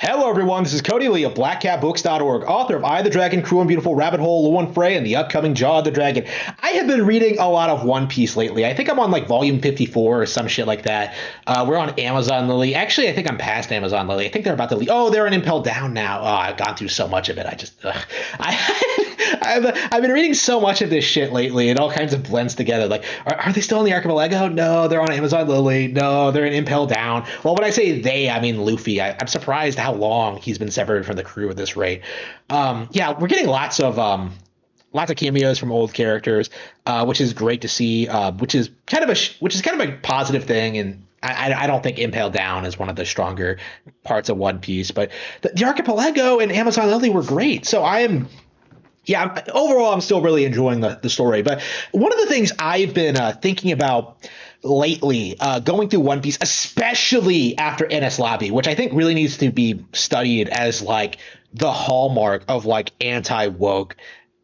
Hello, everyone. This is Cody Lee of BlackCatBooks.org, author of I, the Dragon, Cruel and Beautiful, Rabbit Hole, Luan Frey, and the upcoming Jaw of the Dragon. I have been reading a lot of One Piece lately. I think I'm on like volume 54 or some shit like that. We're on Amazon Lily. Actually, I think I'm past Amazon Lily. I think they're about to leave. Oh, they're in Impel Down now. Oh, I've gone through so much of it. I've been reading so much of this shit lately. It all kinds of blends together. Like, are they still in the Archipelago? No, they're on Amazon Lily. No, they're in Impel Down. Well, when I say they, I mean Luffy. I'm surprised how long he's been severed from the crew at this rate. Yeah, we're getting lots of cameos from old characters, which is great to see. Which is kind of a positive thing. And I don't think Impel Down is one of the stronger parts of One Piece, but the Archipelago and Amazon Lily were great. So overall, I'm still really enjoying the story. But one of the things I've been thinking about lately, going through One Piece, especially after Enies Lobby, which I think really needs to be studied as like the hallmark of like anti-woke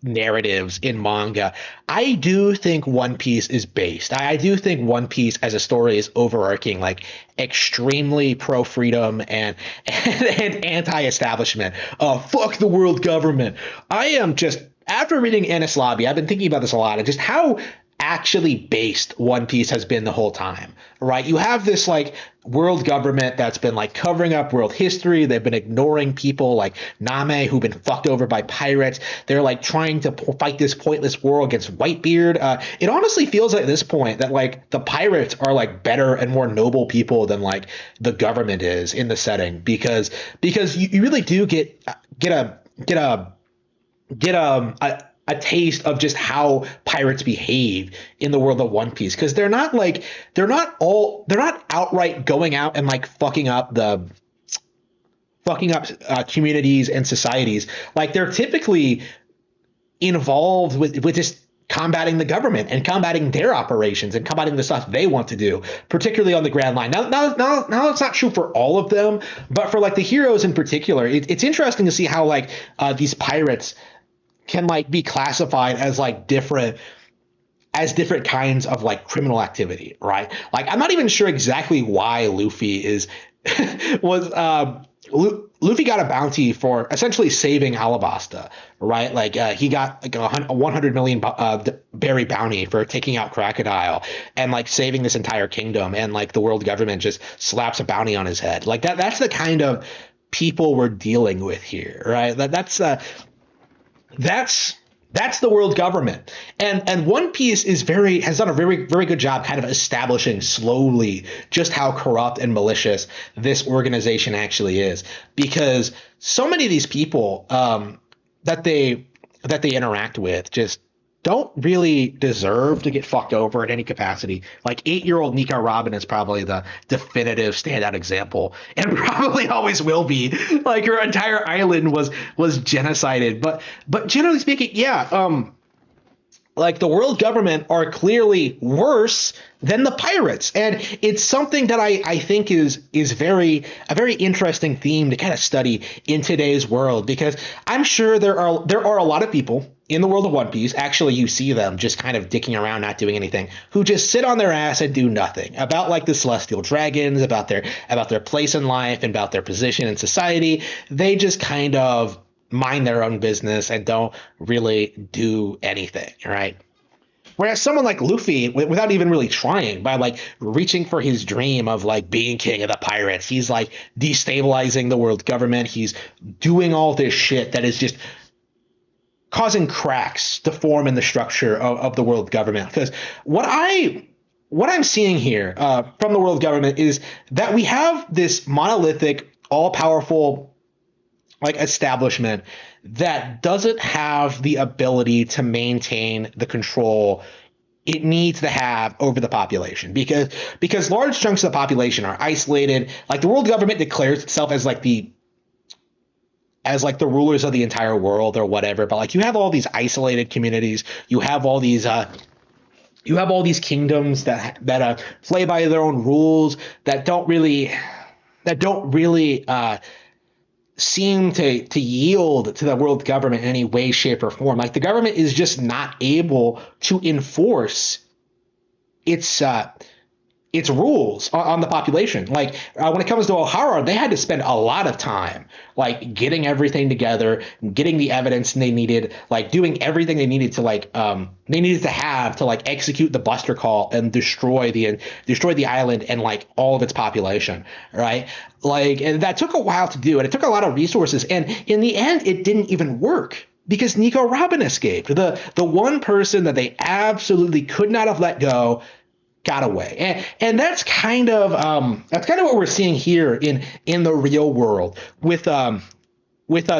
narratives in manga. I do think One Piece is based. I do think One Piece as a story is overarching, like extremely pro freedom and anti-establishment. Fuck the world government. I am just after reading Enies Lobby, I've been thinking about this a lot and just how actually based One Piece has been the whole time, right? You have this like world government that's been like covering up world history. They've been ignoring people like Name who've been fucked over by pirates. They're like trying to fight this pointless war against Whitebeard. It honestly feels at this point that like the pirates are like better and more noble people than like the government is in the setting because you really do get a taste of just how pirates behave in the world of One Piece, because they're not outright going out and like fucking up communities and societies. Like they're typically involved with just combating the government and combating their operations and combating the stuff they want to do, particularly on the Grand Line. Now it's not true for all of them, but for like the heroes in particular, it's interesting to see how like these pirates can like be classified as like different kinds of like criminal activity, right? Like I'm not even sure exactly why Luffy is Luffy got a bounty for essentially saving Alabasta, right? Like he got like a 100 million berry bounty for taking out Crocodile and like saving this entire kingdom, and like the world government just slaps a bounty on his head. Like that's the kind of people we're dealing with here, right? That's the world government, and One Piece has done a very very good job kind of establishing slowly just how corrupt and malicious this organization actually is, because so many of these people that they interact with just don't really deserve to get fucked over in any capacity. Like 8-year-old Nico Robin is probably the definitive standout example, and probably always will be. Like her entire island was genocided. But generally speaking, yeah, like the world government are clearly worse than the pirates, and it's something that I think is a very interesting theme to kind of study in today's world, because I'm sure there are a lot of people in the world of One Piece, actually you see them just kind of dicking around, not doing anything, who just sit on their ass and do nothing about like the Celestial Dragons, about their place in life, and about their position in society. They just kind of mind their own business and don't really do anything, right? Whereas someone like Luffy, without even really trying, by like reaching for his dream of like being king of the pirates, he's like destabilizing the world government. He's doing all this shit that is just causing cracks to form in the structure of the world government. Because what I'm seeing here from the world government is that we have this monolithic, all-powerful like establishment that doesn't have the ability to maintain the control it needs to have over the population, because large chunks of the population are isolated. Like the world government declares itself as like the rulers of the entire world or whatever, but like you have all these isolated communities, you have all these kingdoms that play by their own rules, that don't really seem to yield to the world government in any way, shape, or form. Like the government is just not able to enforce its its rules on the population. Like when it comes to O'Hara, they had to spend a lot of time like getting everything together, getting the evidence they needed, like doing everything they needed to they needed to have to like execute the Buster Call and destroy the island and like all of its population, right? Like and that took a while to do, and it took a lot of resources, and in the end, it didn't even work because Nico Robin escaped. The one person that they absolutely could not have let go got away, and that's kind of what we're seeing here in the real world with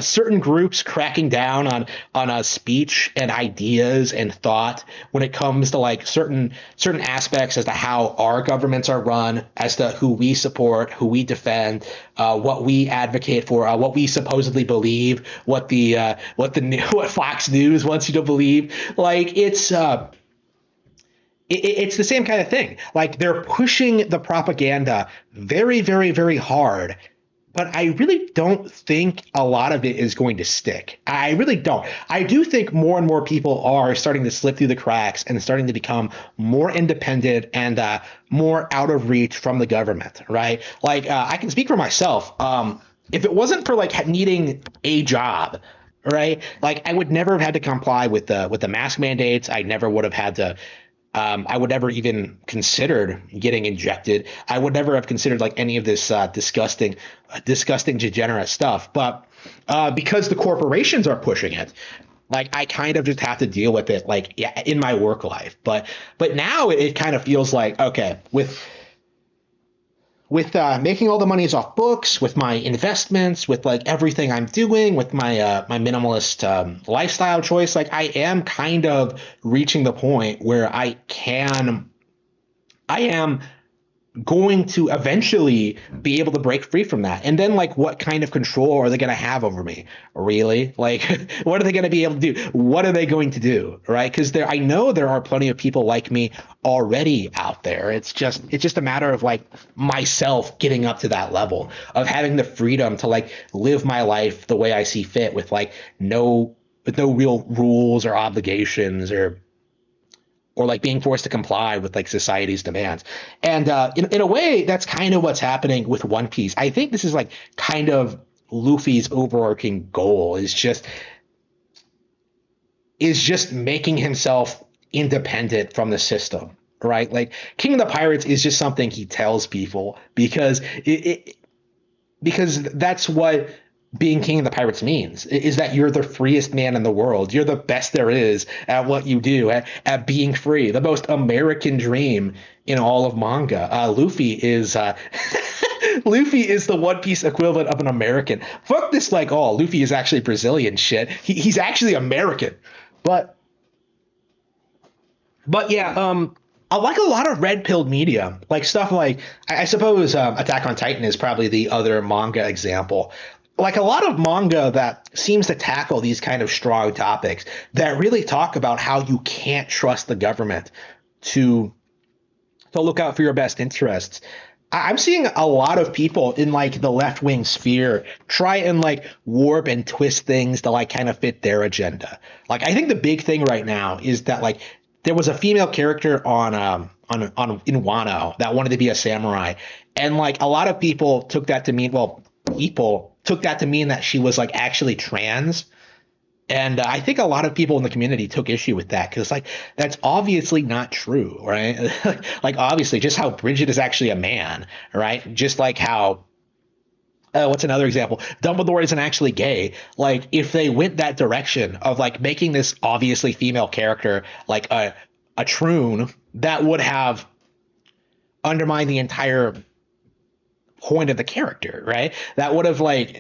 certain groups cracking down on speech and ideas and thought when it comes to like certain aspects as to how our governments are run, as to who we support, who we defend, what we advocate for, what we supposedly believe, what Fox News wants you to believe. Like it's the same kind of thing. Like they're pushing the propaganda very, very, very hard, but I really don't think a lot of it is going to stick. I really don't. I do think more and more people are starting to slip through the cracks and starting to become more independent and more out of reach from the government, right? Like I can speak for myself. If it wasn't for like needing a job, right? Like I would never have had to comply with the mask mandates. I never would have had to I would never even considered getting injected. I would never have considered like any of this disgusting degenerate stuff. But because the corporations are pushing it, like I kind of just have to deal with it, like yeah, in my work life. But now it kind of feels like okay, with making all the monies off books, with my investments, with like everything I'm doing, with my minimalist lifestyle choice, like I am kind of reaching the point where I am going to eventually be able to break free from that. And then like what kind of control are they going to have over me? Really? Like what are they going to be able to do? What are they going to do? Right? Because I know there are plenty of people like me already out there. It's just a matter of like myself getting up to that level of having the freedom to like live my life the way I see fit with no real rules or obligations or like being forced to comply with like society's demands. And in a way, that's kind of what's happening with One Piece. I think this is like kind of Luffy's overarching goal is just making himself independent from the system, right? Like King of the Pirates is just something he tells people because that's what being king of the pirates means, is that you're the freest man in the world. You're the best there is at what you do, at being free, the most American dream in all of manga. Luffy is Luffy is the One Piece equivalent of an American. Fuck this, like, oh, Luffy is actually Brazilian shit. He's actually American. But yeah, I like a lot of red pilled media, like stuff like I suppose Attack on Titan is probably the other manga example. Like a lot of manga that seems to tackle these kind of strong topics that really talk about how you can't trust the government to look out for your best interests. I'm seeing a lot of people in like the left wing sphere try and like warp and twist things to like kind of fit their agenda. Like I think the big thing right now is that like there was a female character on in Wano that wanted to be a samurai, and like a lot of people took that to mean people took that to mean that she was like actually trans. And I think a lot of people in the community took issue with that because like that's obviously not true, right? Like obviously just how Bridget is actually a man, right? Just like how what's another example? Dumbledore isn't actually gay. Like if they went that direction of like making this obviously female character like a troon, that would have undermined the entire point of the character, right? That would have like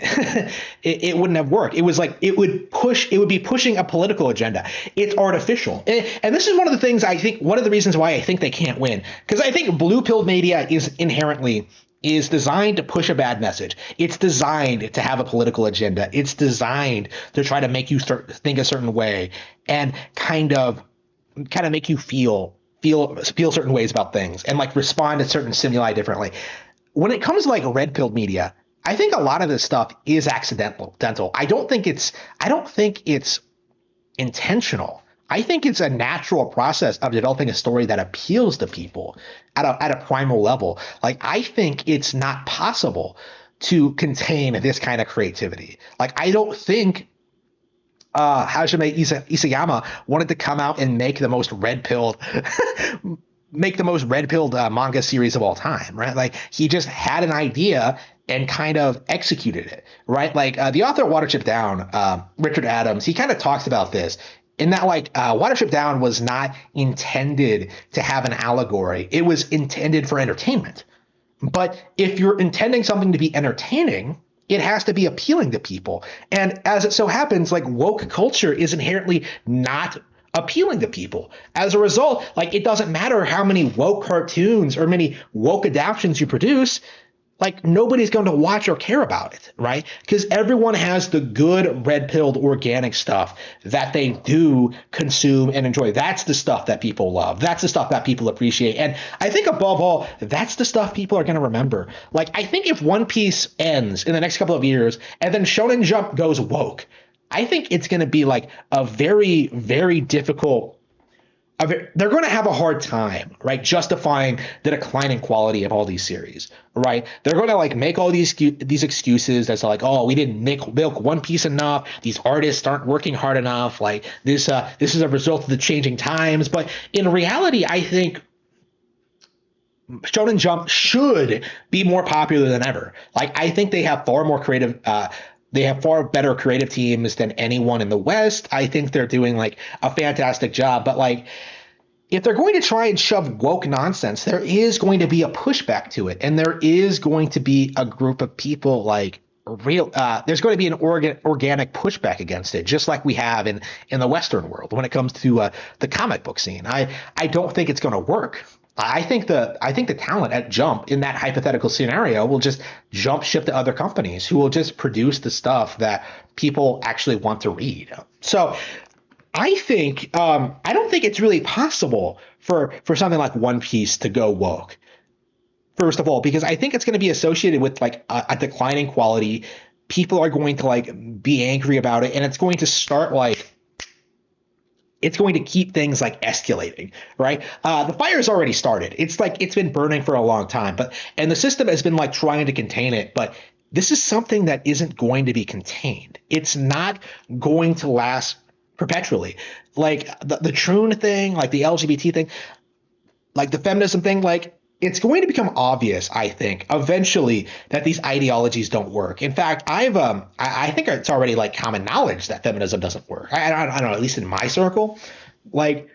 it wouldn't have worked. It was like it would be pushing a political agenda. It's artificial. And this is one of the things I think, one of the reasons why I think they can't win, because I think blue pill media is designed to push a bad message. It's designed to have a political agenda. It's designed to try to make you think a certain way and kind of make you feel certain ways about things and like respond to certain stimuli differently. When it comes to like red pill media, I think a lot of this stuff is accidental. I don't think it's intentional. I think it's a natural process of developing a story that appeals to people at a primal level. Like, I think it's not possible to contain this kind of creativity. Like, I don't think Hajime Isayama wanted to come out and make the most red pilled manga series of all time, right? Like, he just had an idea and kind of executed it, right? Like, the author of Watership Down, Richard Adams, he kind of talks about this in that, like, Watership Down was not intended to have an allegory. It was intended for entertainment. But if you're intending something to be entertaining, it has to be appealing to people. And as it so happens, like, woke culture is inherently not appealing to people. As a result, like, it doesn't matter how many woke cartoons or many woke adaptations you produce, like, nobody's going to watch or care about it, right? Because everyone has the good red-pilled organic stuff that they do consume and enjoy. That's the stuff that people love. That's the stuff that people appreciate. And I think above all, that's the stuff people are going to remember. Like, I think if One Piece ends in the next couple of years and then Shonen Jump goes woke, I think it's going to be like a very, very difficult, they're going to have a hard time, right, justifying the declining quality of all these series, right? They're going to, like, make all these excuses that's like, oh, we didn't milk One Piece enough. These artists aren't working hard enough. Like, this is a result of the changing times. But in reality, I think Shonen Jump should be more popular than ever. Like, I think they have far more creative. They have far better creative teams than anyone in the West. I think they're doing, like, a fantastic job. But, like, if they're going to try and shove woke nonsense, there is going to be a pushback to it. And there is going to be a group of people, like, there's going to be an organic pushback against it, just like we have in the Western world when it comes to the comic book scene. I don't think it's going to work. I think the talent at Jump in that hypothetical scenario will just jump ship to other companies who will just produce the stuff that people actually want to read. So I think I don't think it's really possible for something like One Piece to go woke. First of all, because I think it's going to be associated with, like, a declining quality. People are going to, like, be angry about it, and it's going to start, like, it's going to keep things, like, escalating, right? The fire's already started. It's like it's been burning for a long time, and the system has been, like, trying to contain it, but this is something that isn't going to be contained. It's not going to last perpetually. Like, the Troon thing, like the LGBT thing, like the feminism thing, like, it's going to become obvious, I think, eventually, that these ideologies don't work. In fact, I think it's already, like, common knowledge that feminism doesn't work. I don't know, at least in my circle, like,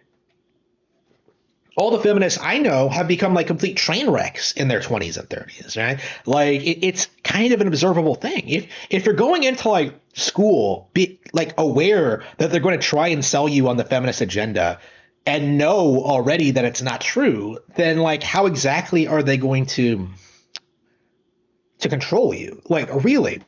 all the feminists I know have become, like, complete train wrecks in their 20s and 30s, right? Like, it's kind of an observable thing. If you're going into, like, school, be, like, aware that they're going to try and sell you on the feminist agenda and know already that it's not true, then, like, how exactly are they going to control you? Like, really?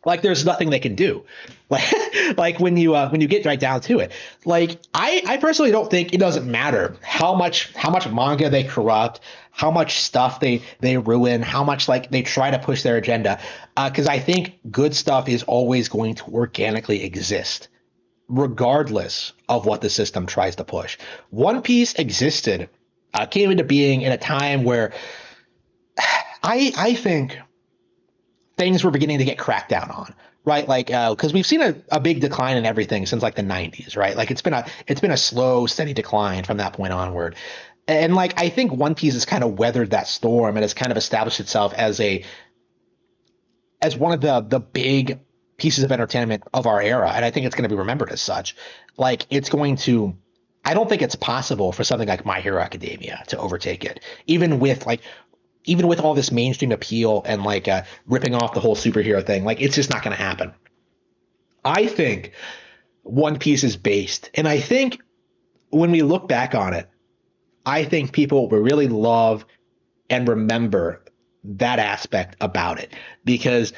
Like, there's nothing they can do. Like when you get right down to it. Like, I personally don't think it doesn't matter how much manga they corrupt, how much stuff they ruin, how much, like, they try to push their agenda. Because I think good stuff is always going to organically exist, regardless of what the system tries to push. One Piece existed, came into being in a time where I think things were beginning to get cracked down on, right? Like, because we've seen a big decline in everything since, like, the 90s, right? Like, it's been a slow, steady decline from that point onward. And, like, I think One Piece has kind of weathered that storm and has kind of established itself as one of the big pieces of entertainment of our era. And I think it's going to be remembered as such. Like, I don't think it's possible for something like My Hero Academia to overtake it, even with all this mainstream appeal and, like, ripping off the whole superhero thing. Like, it's just not going to happen. I think One Piece is based, and I think when we look back on it, I think people will really love and remember that aspect about it, because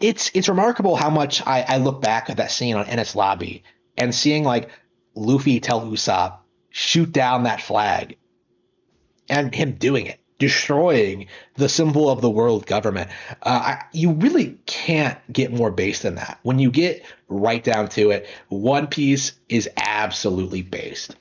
it's remarkable how much I look back at that scene on Enies Lobby and seeing, like, Luffy tell Usopp, shoot down that flag, and him doing it. destroying the symbol of the world government. You really can't get more based than that. When you get right down to it, One Piece is absolutely based.